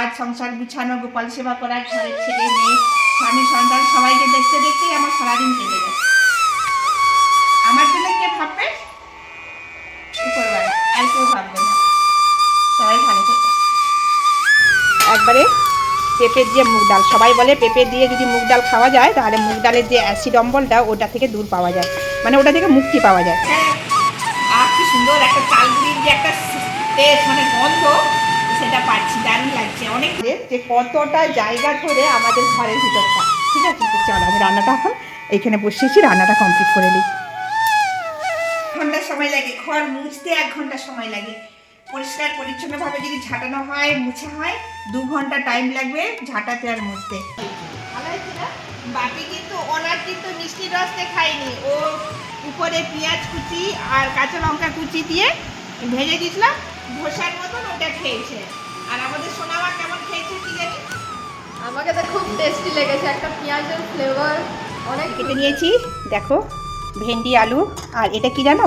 কাজ সংসার গুছানো, গোপাল সেবা করা, ঘরের ছেলে মেয়ে স্বামী সন্তান সবাইকে দেখতে দেখতেই আমার সারাদিন কেটে যায়। আমার জন্য কে ভাববে? উপরওয়ালা, আর কেউ ভাববে না। সবাই ভালো থাকে। একবারে পেঁপে দিয়ে মুগ ডাল, সবাই বলে পেঁপে দিয়ে যদি মুগ ডাল খাওয়া যায় তাহলে মুগ ডালের যে অ্যাসিড অম্বলটা ওটা থেকে দূর পাওয়া যায়, মানে ওটা থেকে মুক্তি পাওয়া যায়। আর কি সুন্দর একটা চালগুড়ির যে একটা টেস্ট, মানে গন্ধ, সেটা পাচ্ছি, দারুণ লাগছে। অনেক যে কতটা জায়গা ধরে আমাদের ঘরের ভিতরটা। ঠিক আছে, চলো আমি রান্নাটা এখন এইখানে বসিয়েছি, রান্নাটা কমপ্লিট করে নিই। 1 ঘন্টা সময় লাগে, ঘর মুছতে 1 ঘন্টা সময় লাগে। পরিষ্কার পরিচ্ছন্নভাবে যদি ঝাঁটানো হয়, মুছা হয়, 2 ঘন্টা টাইম লাগবে ঝাঁটাতে আর মুছতে। ভালো হয়েছে না? বাপি কিন্তু ওনার কিন্তু মিষ্টি রসতে খায়নি, ও উপরে পেঁয়াজ কুচি আর কাঁচা লঙ্কা কুচি দিয়ে ভেজে দিয়েছিলাম ধোসার মতন, ওটা খেয়েছে। আর আমাদের সোনামা কেমন খেয়েছে কি জানি, আমাকে তো খুব টেস্টি লেগেছে, একটা পেঁয়াজের ফ্লেভার অনেক। কেটে নিয়েছি, দেখো ভেন্ডি আলু, আর এটা কি জানো,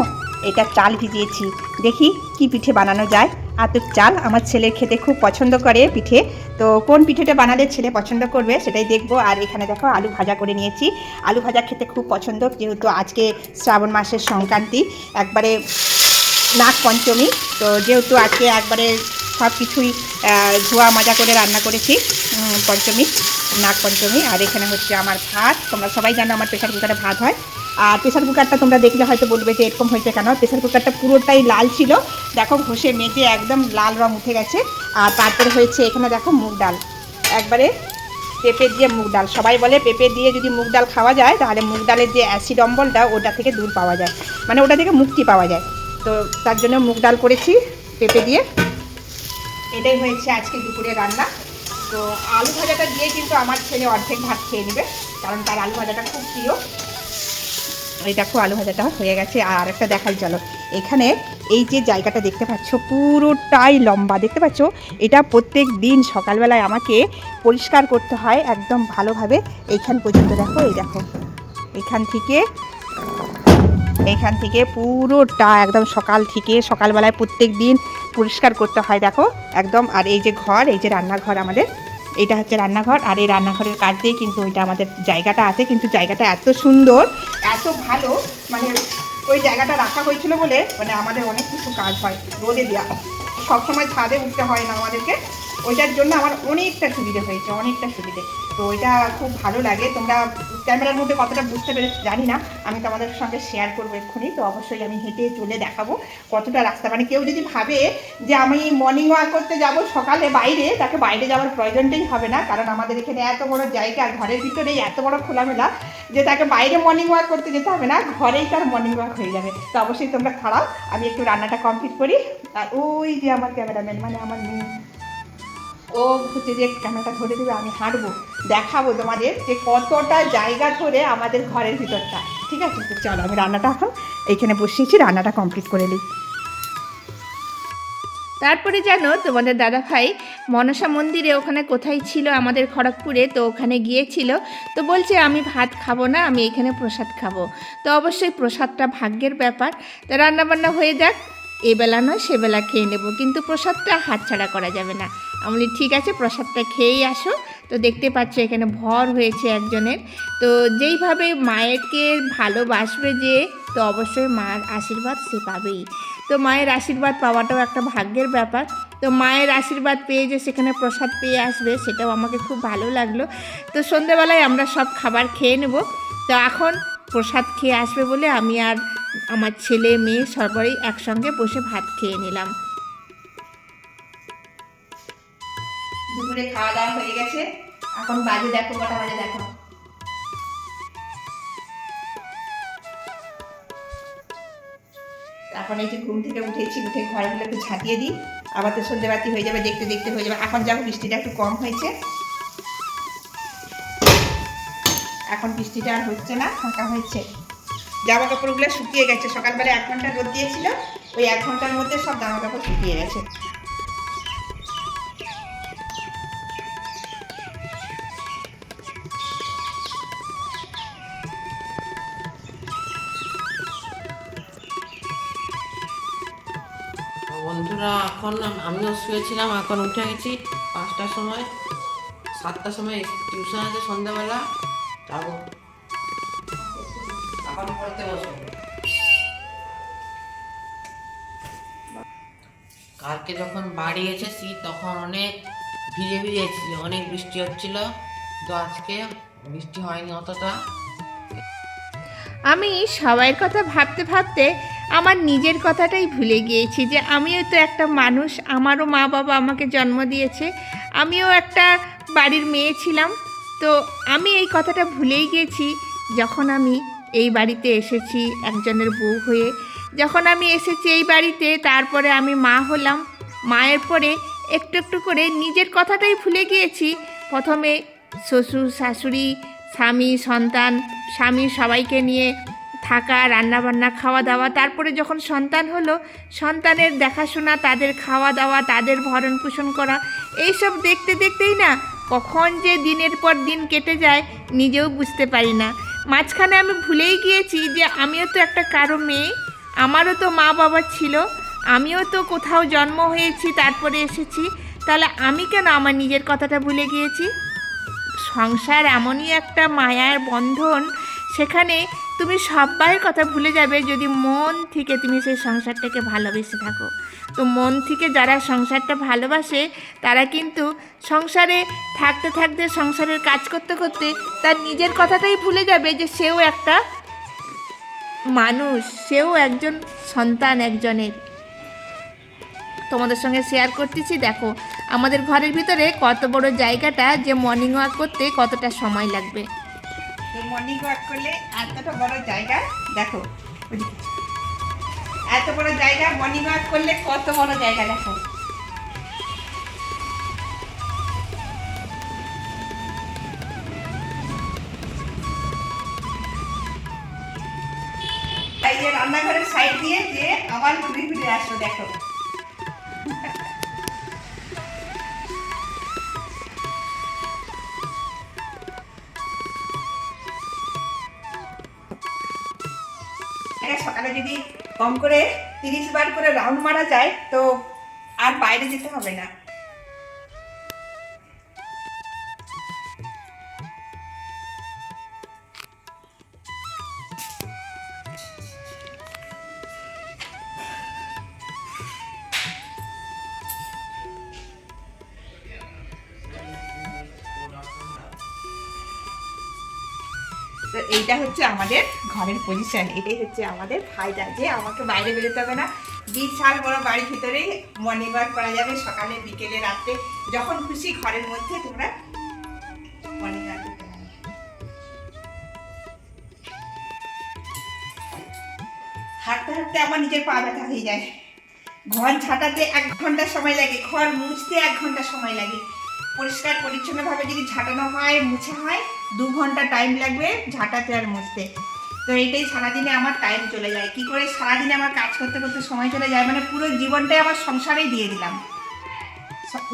এটা চাল ভিজিয়েছি। দেখি কি পিঠে বানানো যায়। আতপ চাল আমার ছেলের খেতে খুব পছন্দ করে পিঠে, তো কোন পিঠেটা বানালে ছেলে পছন্দ করবে সেটাই দেখবো। আর এখানে দেখো আলু ভাজা করে নিয়েছি, আলু ভাজা খেতে খুব পছন্দ, যেহেতু আজকে শ্রাবণ মাসের সংক্রান্তি, একবারে নাগ পঞ্চমী, তো যেহেতু আজকে একবারে সব কিছুই ধোয়া মজা করে রান্না করেছি, পঞ্চমী, নাগ পঞ্চমী। আর এখানে হচ্ছে আমার ভাত, তোমরা সবাই জানো আমার প্রেশার কুকারে ভাত হয়। আর প্রেশার কুকারটা তোমরা দেখলে হয়তো বলবে যে এরকম হয়েছে কেন, প্রেশার কুকারটা পুরোটাই লাল ছিল, দেখো ঘষে মেজে একদম লাল রং উঠে গেছে। আর তারপরে হয়েছে এখানে দেখো মুগ ডাল, একবারে পেঁপে দিয়ে মুগ ডাল, সবাই বলে পেঁপে দিয়ে যদি মুগ ডাল খাওয়া যায় তাহলে মুগ ডালের যে অ্যাসিড অম্বলটা ওটা থেকে দূর পাওয়া যায়, মানে ওটা থেকে মুক্তি পাওয়া যায়। তো তার জন্য মুগ ডাল করেছি পেঁপে দিয়ে। এটাই হয়েছে আজকে দুপুরে রান্না। তো আলু ভাজাটা দিয়ে কিন্তু আমার ছেলে অর্ধেক ভাত খেয়ে নেবে, কারণ তার আলু ভাজাটা খুব প্রিয়। এই দেখো আলু ভাজাটা হয়ে গেছে। আর একটা দেখাই চলো, এখানে এই যে জায়গাটা দেখতে পাচ্ছ পুরোটাই লম্বা, দেখতে পাচ্ছ, এটা প্রত্যেক দিন সকালবেলায় আমাকে পরিষ্কার করতে হয় একদম ভালোভাবে। এইখান পর্যন্ত দেখো, এই দেখো এখান থেকে পুরোটা একদম সকাল থেকে সকালবেলায় প্রত্যেক দিন পরিষ্কার করতে হয়, দেখো একদম। আর এই যে ঘর, এই যে রান্নাঘর আমাদের, এটা হচ্ছে রান্নাঘর, আর এই রান্নাঘরের কাছ দিয়ে কিন্তু ওইটা আমাদের জায়গাটা আছে, কিন্তু জায়গাটা এত সুন্দর, এত ভালো, মানে ওই জায়গাটা রাখা হয়েছিল বলে মানে আমাদের অনেক কিছু কাজ হয় রোদে দেওয়া, সবসময় ছাদে উঠতে হয় না আমাদেরকে, ওইটার জন্য আমার অনেকটা সুবিধে হয়েছে, অনেকটা সুবিধে। তো ওইটা খুব ভালো লাগে। তোমরা ক্যামেরার মধ্যে কতটা বুঝতে পেরেছো জানি না, আমি তোমাদের সঙ্গে শেয়ার করবো এক্ষুনি। তো অবশ্যই আমি হেঁটে চলে দেখাবো কতটা রাস্তা, মানে কেউ যদি ভাবে যে আমি মর্নিং ওয়াক করতে যাব সকালে বাইরে, তাকে বাইরে যাওয়ার প্রয়োজনটাই হবে না, কারণ আমাদের এখানে এত বড় জায়গা, ঘরের ভিতরেই এত বড় খোলামেলা, যে তাকে বাইরে মর্নিং ওয়াক করতে যেতে হবে না, ঘরেই তার মর্নিং ওয়াক হয়ে যাবে। তো অবশ্যই তোমরা খাড়াও, আমি একটু রান্নাটা কমপ্লিট করি। আর ওই যে আমার ক্যামেরাম্যান, মানে আমার মেয়ে, ও হচ্ছে যে ক্যামেরাটা ধরে দেবে, আমি হাঁটবো, দেখাবো তোমাদের যে কতটা জায়গা ধরে আমাদের ঘরের ভিতরটা। ঠিক আছে, তো চলো আমি রান্নাটা এখন এইখানে বসিয়েছি, রান্নাটা কমপ্লিট করে নিই। তারপরে জানো তোমাদের দাদাভাই মনসা মন্দিরে ওখানে কোথায় ছিল আমাদের খড়গপুরে, তো ওখানে গিয়েছিল, তো বলছে আমি ভাত খাবো না, আমি এখানে প্রসাদ খাবো। তো অবশ্যই প্রসাদটা ভাগ্যের ব্যাপার, তো রান্নাবান্না হয়ে যাক, এবেলা নয় সেবেলা খেয়ে নেব, কিন্তু প্রসাদটা হাতছাড়া করা যাবে না। আমি বলি ঠিক আছে, প্রসাদটা খেয়েই আসো। তো দেখতে পাচ্ছ এখানে ভর হয়েছে একজনের, তো যেইভাবে মায়েরকে ভালোবাসবে যে, তো অবশ্যই মার আশীর্বাদ সে পাবেই। তো মায়ের আশীর্বাদ পাওয়াটাও একটা ভাগ্যের ব্যাপার। তো মায়ের আশীর্বাদ পেয়ে যে সেখানে প্রসাদ পেয়ে আসবে, সেটাও আমাকে খুব ভালো লাগলো। তো সন্ধ্যেবেলায় আমরা সব খাবার খেয়ে নেব। তো এখন প্রসাদ খেয়ে আসবে বলে আমি আর আমার ছেলে মেয়ে সবাই একসঙ্গে বসে ভাত খেয়ে নিলাম। দুপুরে খাওয়া দাওয়া হয়ে গেছে, এখন বাজে দেখো, কটা বাজে দেখো, এখন এই যে ঘুম থেকে উঠেছি, উঠে ঘরগুলো একটু ঝাঁটিয়ে দিই, আবার তো সন্ধ্যেবাতি হয়ে যাবে, দেখতে দেখতে হয়ে যাবে। এখন যখন বৃষ্টিটা একটু কম হয়েছে, এখন বৃষ্টিটা আর হচ্ছে না, ফাঁকা হয়েছে। জামা কাপড়গুলো শুকিয়ে গেছে, সকালবেলা 1 ঘন্টা রোদ দিয়েছিল, ওই 1 ঘন্টার মধ্যে সব জামা কাপড় শুকিয়ে গেছে। বন্ধুরা এখন আমিও শুয়েছিলাম, এখন উঠে গেছি 5টা 5টার সময়, 7টার সময় টিউশন আছে সন্ধ্যাবেলা, যাবো এখন পড়তে বসবো। কালকে যখন বাড়ি এসেছি তখন অনেক ভিজে ভিজে এসেছি, অনেক বৃষ্টি হচ্ছিল, তো আজকে বৃষ্টি হয়নি অতটা। আমি সবার কথা ভাবতে ভাবতে আমার নিজের কথাটাই ভুলে গিয়েছি যে আমিও তো একটা মানুষ, আমারও মা বাবা আমাকে জন্ম দিয়েছে, আমিও একটা বাড়ির মেয়ে ছিলাম। তো আমি এই কথাটা ভুলেই গেছি যখন আমি এই বাড়িতে এসেছি একজনের বউ হয়ে। যখন আমি এসেছি এই বাড়িতে, তারপরে আমি মা হলাম, মায়ের পরে একটু একটু করে নিজের কথাটাই ভুলে গিয়েছি। প্রথমে শ্বশুর শাশুড়ি, স্বামী সন্তান, স্বামী সবাইকে নিয়ে থাকা, রান্নাবান্না, খাওয়া দাওয়া, তারপরে যখন সন্তান হলো সন্তানের দেখাশোনা, তাদের খাওয়া দাওয়া, তাদের ভরণ পোষণ করা, এইসব দেখতে দেখতেই না কখন যে দিনের পর দিন কেটে যায় নিজেও বুঝতে পারি না। মাঝখানে আমি ভুলেই গিয়েছি যে আমিও তো একটা কারো মেয়ে, আমারও তো মা বাবা ছিল, আমিও তো কোথাও জন্ম হয়েছি তারপরে এসেছি, তাহলে আমি কেন আমার নিজের কথাটা ভুলে গিয়েছি? সংসার এমনই একটা মায়ার বন্ধন, সেখানে তুমি সবাইয়ের কথা ভুলে যাবে যদি মন থেকে তুমি সেই সংসারটাকে ভালোবেসে থাকো। তো মন থেকে যারা সংসারটা ভালোবাসে তারা কিন্তু সংসারে থাকতে থাকতে, সংসারের কাজ করতে করতে তার নিজের কথাটাই ভুলে যাবে যে সেও একটা মানুষ, সেও একজন সন্তান একজনের। তোমাদের সঙ্গে শেয়ার করতেছি, দেখো আমাদের ঘরের ভিতরে কত বড় জায়গাটা, যে মর্নিং ওয়াক করতে কতটা সময় লাগবে। তো মর্নিং ওয়াক করলে এতটা বড় জায়গা, দেখো ওদিকে, এত বড় জায়গা মর্নিং ওয়াক করলে কত বড় জায়গা দেখো। এই যে রান্নাঘরের সাইড দিয়ে যে আবার ঘুরে ঘুরে আসো, দেখো সকালে যদি কম করে 30 বার করে রাউন্ড মারা যায় তো আর বাইরে যেতে হবে না। তো এইটা হচ্ছে আমাদের ঘরের পজিশন, এটাই হচ্ছে আমাদের ফায়দা যে আমাকে বাইরে বেরোতে হবে না। বিশাল বড় বাড়ির ভিতরেই মর্নিং ওয়াক করা যাবে, সকালে বিকেলে রাত্রে যখন খুশি ঘরের মধ্যে তোমরা মর্নিং ওয়াক করতে পারবে। হাঁটতে হাঁটতে আমার নিজের পা ব্যথা হয়ে যায়, ঘর ঝাঁটাতে 1 ঘন্টা সময় লাগে, ঘর মুছতে 1 ঘন্টা সময় লাগে, পরিষ্কার পরিচ্ছন্নভাবে যদি ঝাঁটানো হয়, মুছা হয় 2 ঘন্টা টাইম লাগবে ঝাঁটাতে আর মুছতে। তো এইটাই সারাদিনে আমার টাইম চলে যায়। কি করে সারাদিনে আমার কাজ করতে করতে সময় চলে যায়, মানে পুরো জীবনটাই আমার সংসারেই দিয়ে দিলাম।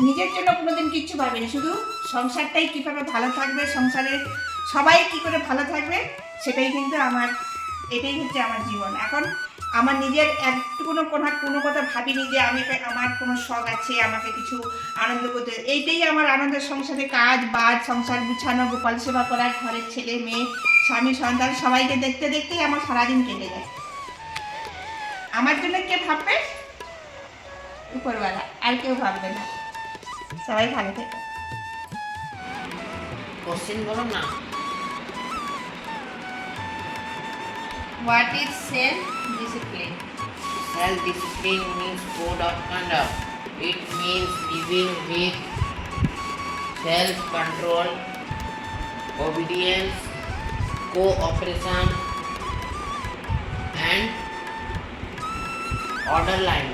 নিজের জন্য কোনোদিন কিচ্ছু ভাবিনি, শুধু সংসারটাই কীভাবে ভালো থাকবে, সংসারে সবাই কি করে ভালো থাকবে সেটাই কিন্তু আমার, এটাই হচ্ছে আমার জীবন। এখন আমার নিজের কোনো কথা ভাবিনি যে আমি আমার কোনো শখ আছে, আমাকে কিছু আনন্দ করতে, এইটাই আমার আনন্দের সংসারে কাজ বাজ, সংসার গুছানো, গোপাল সেবা করা, ঘরের ছেলে মেয়ে স্বামী সন্তান সবাইকে দেখতে দেখতেই আমার সারাদিন কেটে যায়। আমার জন্য কে ভাববে? উপরওয়ালা, আর কেউ ভাববে না। সবাই ভালো থেকে। কোশ্চেন বলো না। What is self-discipline? Self-discipline means code of conduct. It means living with self-control, obedience, cooperation, and order line.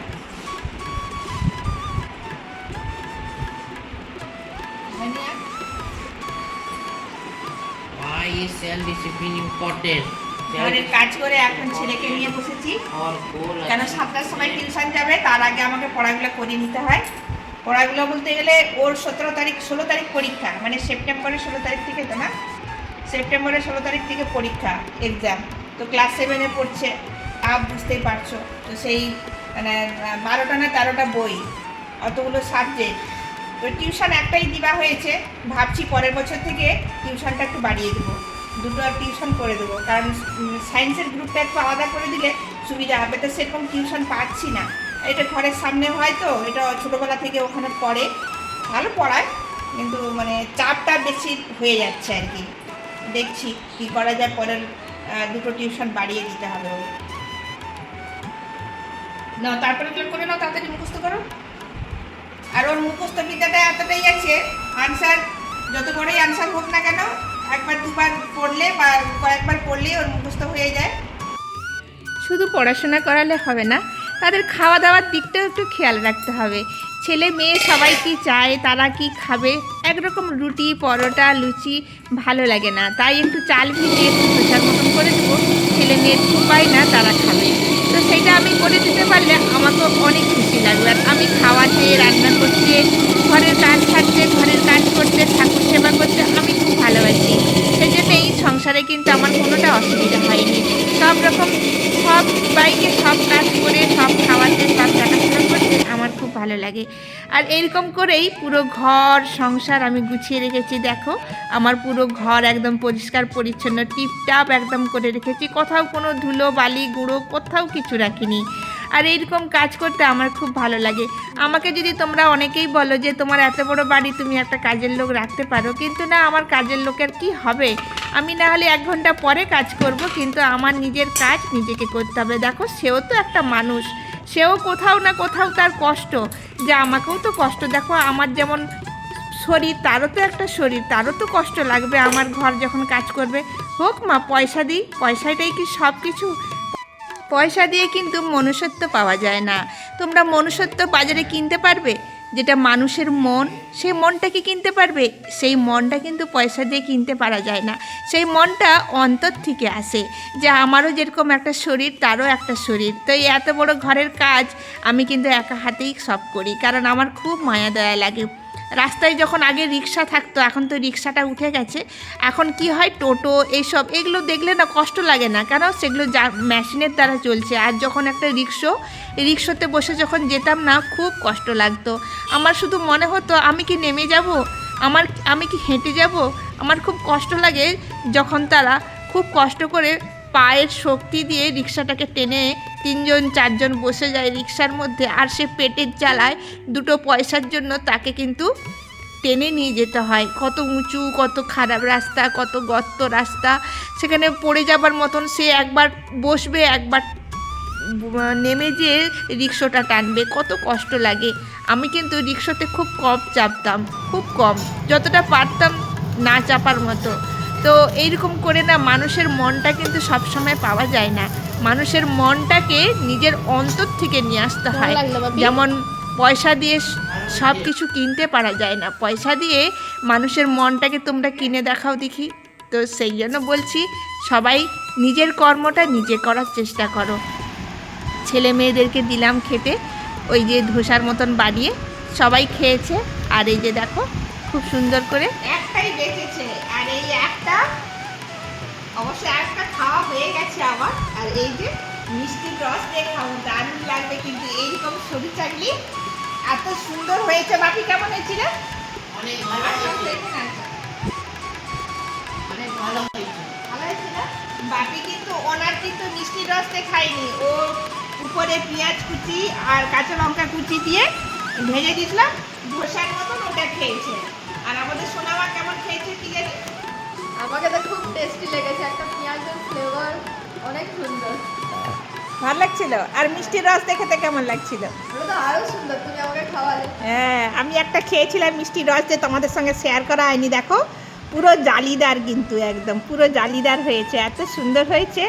Why is self-discipline important? ঘরের কাজ করে এখন ছেলেকে নিয়ে বসেছি, Our goal কেন 7টার সময় টিউশন যাবে, তার আগে আমাকে পড়াগুলো করে নিতে হয়। পড়াগুলো বলতে গেলে ওর 16 তারিখ পরীক্ষা, মানে সেপ্টেম্বরের 16 তারিখ থেকে, তো না সেপ্টেম্বরের 16 তারিখ থেকে পরীক্ষা এক্সাম। তো ক্লাস 7-এ পড়ছে, আপ বুঝতেই পারছো। তো সেই মানে 12টা না 13টা বই, অতগুলো সাবজেক্ট, তো টিউশন একটাই দেওয়া হয়েছে, ভাবছি পরের বছর থেকে টিউশনটা একটু বাড়িয়ে দেবো, দুটো আর টিউশন করে দেবো, কারণ সায়েন্সের গ্রুপটা একটু আলাদা করে দিলে সুবিধা হবে। তো সেরকম টিউশন পাচ্ছি না, এটা ঘরের সামনে হয় তো, এটা ছোটোবেলা থেকে ওখানে পড়ে, ভালো পড়ায়, কিন্তু মানে চাপটা বেশি হয়ে যাচ্ছে আর কি। দেখছি কী করা যায়, পরের দুটো টিউশন বাড়িয়ে দিতে হবে ওর। না তারপরে করে নাও, তাড়াতাড়ি মুখস্থ করো। আর ওর মুখস্থ বিদ্যাটা এতটাই আছে, আনসার যত বড়ই আনসার হোক না কেন, একবার দুবার পড়লে বা কয়েকবার পড়লেই ওর মুখস্থ হয়ে যায়। শুধু পড়াশোনা করালে হবে না, তাদের খাওয়া দাওয়ার দিকটাও একটু খেয়াল রাখতে হবে। ছেলে মেয়ে সবাই কি চায়, তারা কি খাবে, একরকম রুটি পরোটা লুচি ভালো লাগে না, তাই একটু চাল ভিজিয়ে একটু ধোসার মতন করে দেবো, ছেলে মেয়ে পায় না তারা খাবে। তো সেইটা আমি করে দিতে পারলে আমাকে অনেক খুশি লাগবে। আর আমি খাওয়াতে, রান্না করতে, ঘরের কাজ থাকতে, ঘরের কাজ করতে, ঠাকুর সেবা করতে আমি খুব ভালোবাসি। সেই জন্য এই সংসারে কিন্তু আমার কোনোটা অসুবিধা হয়নি। সব রকম সব বাইকে সব কাজ করে, সব খাওয়াতে, সব দেখাশোনা করতে আমার খুব ভালো লাগে। আর এইরকম করেই পুরো ঘর সংসার আমি গুছিয়ে রেখেছি। দেখো আমার পুরো ঘর একদম পরিষ্কার পরিচ্ছন্ন টিপটাপ একদম করে রেখেছি, কোথাও কোনো ধুলো বালি গুঁড়ো কোথাও কিছু রাখিনি। আর এইরকম কাজ করতে আমার খুব ভালো লাগে। আমাকে যদি তোমরা অনেকেই বলো যে তোমার এত বড় বাড়ি, তুমি একটা কাজের লোক রাখতে পারো, কিন্তু না, আমার কাজের লোকের কি হবে, আমি না হলে 1 ঘন্টা পরে কাজ করব, কিন্তু আমার নিজের কাজ নিজেকে করতে হবে। দেখো সেও তো একটা মানুষ, সেও কোথাও না কোথাও তার কষ্ট, যে আমাকেও তো কষ্ট। দেখো আমার যেমন শরীর, তারও তো একটা শরীর, তারও তো কষ্ট লাগবে আমার ঘর যখন কাজ করবে। হোক মা, পয়সা দিই, পয়সাটাই কি সব কিছু? পয়সা দিয়ে কিন্তু মনুষ্যত্ব পাওয়া যায় না। তোমরা মনুষ্যত্ব বাজারে কিনতে পারবে? যেটা মানুষের মন, সেই মনটাকে কিনতে পারবে? সেই মনটা কিন্তু পয়সা দিয়ে কিনতে পারা যায় না। সেই মনটা অন্তর থেকে আসে, যে আমারও যেরকম একটা শরীর, তারও একটা শরীর। তো এই এত বড় ঘরের কাজ আমি কিন্তু একা হাতেই সব করি, কারণ আমার খুব মায়া দয়া লাগে। রাস্তায় যখন আগে রিক্সা থাকতো, এখন তো রিক্সাটা উঠে গেছে, এখন কি হয় টোটো এইসব, এগুলো দেখলে না কষ্ট লাগে না, কেন সেগুলো মেশিনের দ্বারা চলছে। আর যখন একটা রিক্সাতে বসে যখন যেতাম না, খুব কষ্ট লাগতো। আমার শুধু মনে হতো আমি কি নেমে যাব, আমি কি হেঁটে যাব। আমার খুব কষ্ট লাগে যখন তারা খুব কষ্ট করে পায়ের শক্তি দিয়ে রিক্সাটাকে টেনে 3জন 4জন বসে যায় রিক্সার মধ্যে, আর সে পেটের জ্বালায় 2টো পয়সার জন্য তাকে কিন্তু টেনে নিয়ে যেতে হয়। কত উঁচু, কত খারাপ রাস্তা, কত গর্ত রাস্তা, সেখানে পড়ে যাবার মতন সে একবার বসবে, একবার নেমে যেয়ে রিক্সাটা টানবে, কত কষ্ট লাগে। আমি কিন্তু রিক্সাতে খুব কম চাপতাম, খুব কম, যতটা পারতাম না চাপার মতো। তো এইরকম করে না, মানুষের মনটা কিন্তু সবসময় পাওয়া যায় না। মানুষের মনটাকে নিজের অন্তর থেকে নিয়ে আসতে হয়। যেমন পয়সা দিয়ে সব কিছু কিনতে পারা যায় না, পয়সা দিয়ে মানুষের মনটাকে তোমরা কিনে দেখাও দেখি। তো সেই জন্য বলছি, সবাই নিজের কর্মটা নিজে করার চেষ্টা করো। ছেলে মেয়েদেরকে দিলাম খেতে, ওই যে ধোসার মতন বানিয়ে, সবাই খেয়েছে। আর এই যে দেখো খুব সুন্দর করে একটাই বেঁচেছে, আর এই একটা অবশ্য একটা খাওয়া হয়ে গেছে আমার। আর এই যে মিষ্টির রস দিয়ে খাবো, দারুণ লাগবে কিন্তু। এইরকম সরু চাটনি এত সুন্দর হয়েছে। বাপি কেমন হয়েছিল? অনেক ভালো হয়েছে, অনেক ভালো হয়েছে। ভালো হয়েছে না? বাপি কিন্তু ওনার কিন্তু মিষ্টির রস দিয়ে খায়নি, ও উপরে পেঁয়াজ কুচি আর কাঁচা লঙ্কা কুচি দিয়ে ভেজে দিয়েছিলাম ধোসার মতন, ওটা খেয়েছে। আর আমাদের সোনামা কেমন খেয়েছে কি জানি। আমাকে তো খুব টেস্টি লেগেছে, একটা পেঁয়াজের ফ্লেভার অনেক সুন্দর, ভালো লাগছিল। আর মিষ্টির রস দেখতে কেমন লাগছিল? ওটা তো আরো সুন্দর, তুমি আমাকে খাওয়ালে। হ্যাঁ, আমি একটা খেয়েছিলাম মিষ্টি রস, যে তোমাদের সঙ্গে শেয়ার করা হয়নি। দেখো পুরো জালিদার, কিন্তু একদম পুরো জালিদার হয়েছে, এত সুন্দর হয়েছে।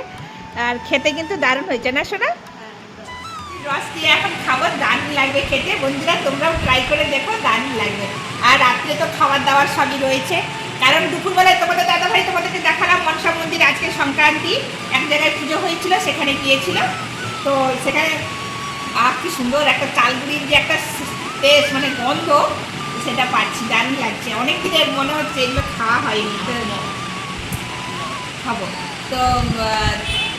আর খেতে কিন্তু দারুণ হয়েছে না সোনা? রস দিয়ে এখন খাবার দারুণ লাগবে খেতে। বন্ধুরা তোমরাও ট্রাই করে দেখো, দারুণ লাগবে। আর রাত্রে তো খাবার দাবার সবই রয়েছে, কারণ দুপুরবেলায় তোমাদের দাদাভাই তোমাদেরকে দেখালাম মনসা মন্দির, আজকে সংক্রান্তি, এক জায়গায় পুজো হয়েছিল, সেখানে গিয়েছিল। তো সেখানে কি সুন্দর একটা চালগুড়ির যে একটা টেস্ট, মানে গন্ধ, সেটা পাচ্ছি, দারুণ লাগছে। অনেক দিনের মনে হচ্ছে এগুলো খাওয়া হয়নি, তো খাবো। তো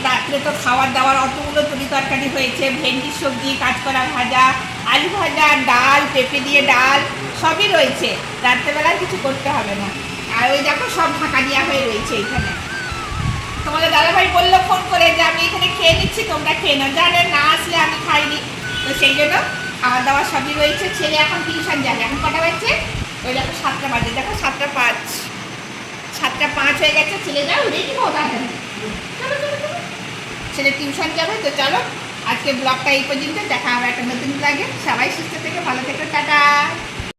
রাত্রে তো খাবার দাবার অতগুলো তরি তরকারি হয়েছে, ভেন্ডির সবজি, কাঁচকলা ভাজা, আলু ভাজা, ডাল, পেঁপে দিয়ে ডাল, সবই রয়েছে, রাত্রেবেলায় কিছু করতে হবে না। আর ওই দেখো সব ঢাকা দেওয়া হয়ে রয়েছে এখানে। তোমাদের দাদাভাই বললো ফোন করে যে আমি এখানে খেয়ে নিচ্ছি, তোমরা খেয়ে নাও, জানে না আসলে আমি খাইনি, তো সেই জন্য খাওয়া দাওয়া সবই রয়েছে। ছেলে এখন টিউশন যাবে, এখন কটা বাজছে? ওই দেখো 7টা বাজে, দেখো 7টা 5, 7টা 5 হয়ে গেছে। ছেলে যাও রেডি হও তাড়াতাড়ি, চলো চলো চলো, ছেলে টিউশন যাবে। তো চলো আজকে ব্লগটা এই পর্যন্ত, দেখা হবে একটা নতুন ব্লগে। সবাই সুস্থ থেকে ভালো থেকো, টাটা।